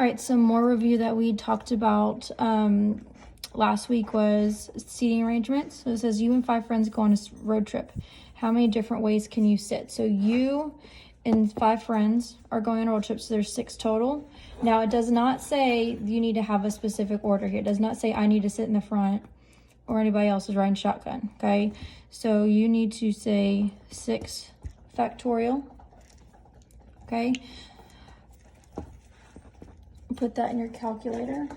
All right, some more review that we talked about last week was seating arrangements. So it says you and 5 friends go on a road trip. How many different ways can you sit? So you and 5 friends are going on a road trip, so there's 6 total. Now, it does not say you need to have a specific order here. It does not say I need to sit in the front or anybody else is riding shotgun, okay? So you need to say 6 factorial, okay? Put that in your calculator.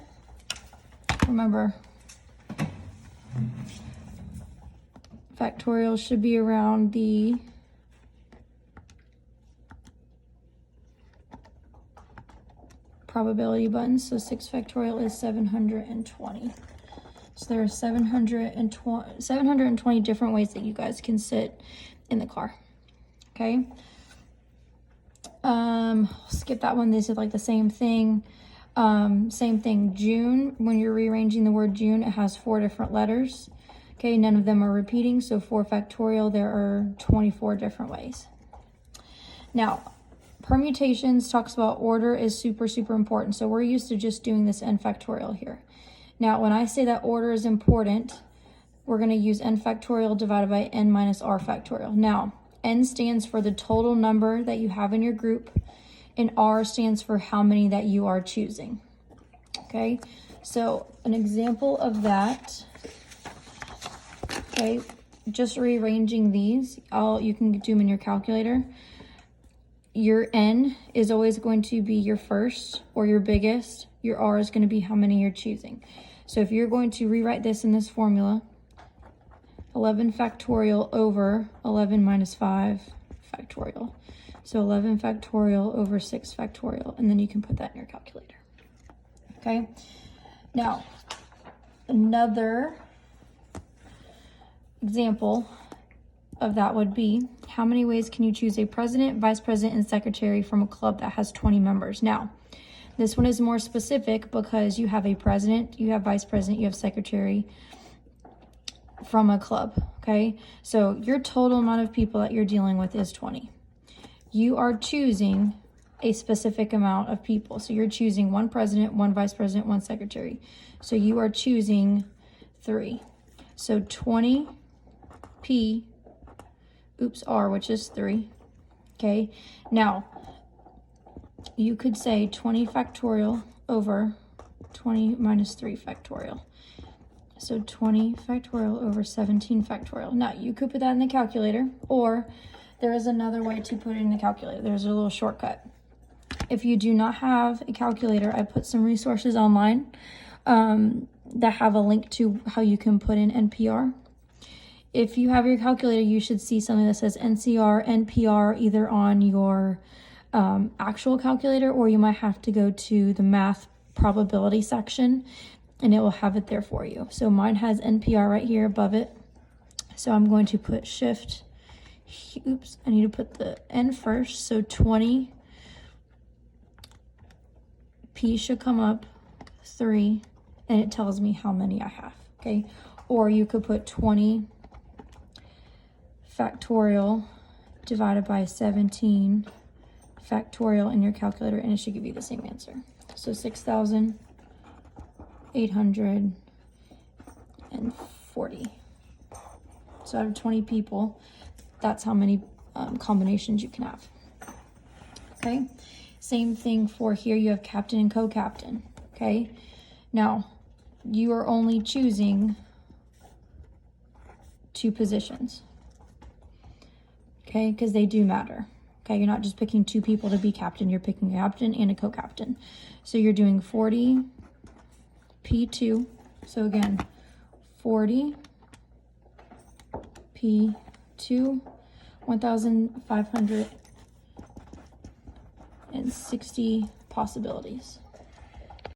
Remember, factorial should be around the probability button. So 6 factorial is 720. So there are 720 different ways that you guys can sit in the car. Okay. Skip that one. These are like the same thing. Same thing. June, when you're rearranging the word June, it has 4 different letters. Okay, none of them are repeating. So 4 factorial, there are 24 different ways. Now, permutations talks about order is super, super important. So we're used to just doing this n factorial here. Now, when I say that order is important, we're going to use n factorial divided by n minus r factorial. Now, n stands for the total number that you have in your group, and r stands for how many that you are choosing. Okay, so an example of that, okay, just rearranging these, you can do them in your calculator. Your n is always going to be your first or your biggest. Your r is going to be how many you're choosing. So if you're going to rewrite this in this formula, 11 factorial over 11 minus 5 factorial. So 11 factorial over 6 factorial, and then you can put that in your calculator. Okay. Now, another example of that would be, how many ways can you choose a president, vice president, and secretary from a club that has 20 members? Now, this one is more specific because you have a president, you have vice president, you have secretary from a club, okay? So your total amount of people that you're dealing with is 20. You are choosing a specific amount of people. So you're choosing 1 president, 1 vice president, 1 secretary. So you are choosing 3. So 20 P, R, which is 3, okay? Now, you could say 20 factorial over 20 minus 3 factorial. So 20 factorial over 17 factorial. Now, you could put that in the calculator, or there is another way to put it in the calculator. There's a little shortcut. If you do not have a calculator, I put some resources online that have a link to how you can put in NPR. If you have your calculator, you should see something that says NCR, NPR, either on your actual calculator, or you might have to go to the math probability section and it will have it there for you. So mine has NPR right here above it. So I'm going to put shift, I need to put the N first. So 20 P should come up 3, and it tells me how many I have, okay? Or you could put 20 factorial divided by 17 factorial in your calculator, and it should give you the same answer. So 6,840. So out of 20 people, that's how many combinations you can have. Okay, same thing for here. You have captain and co-captain. Okay, now you are only choosing 2 positions. Okay, because they do matter. Okay, you're not just picking 2 people to be captain, you're picking a captain and a co-captain. So you're doing 40 P2. So again, 40 P2, 1,560 possibilities.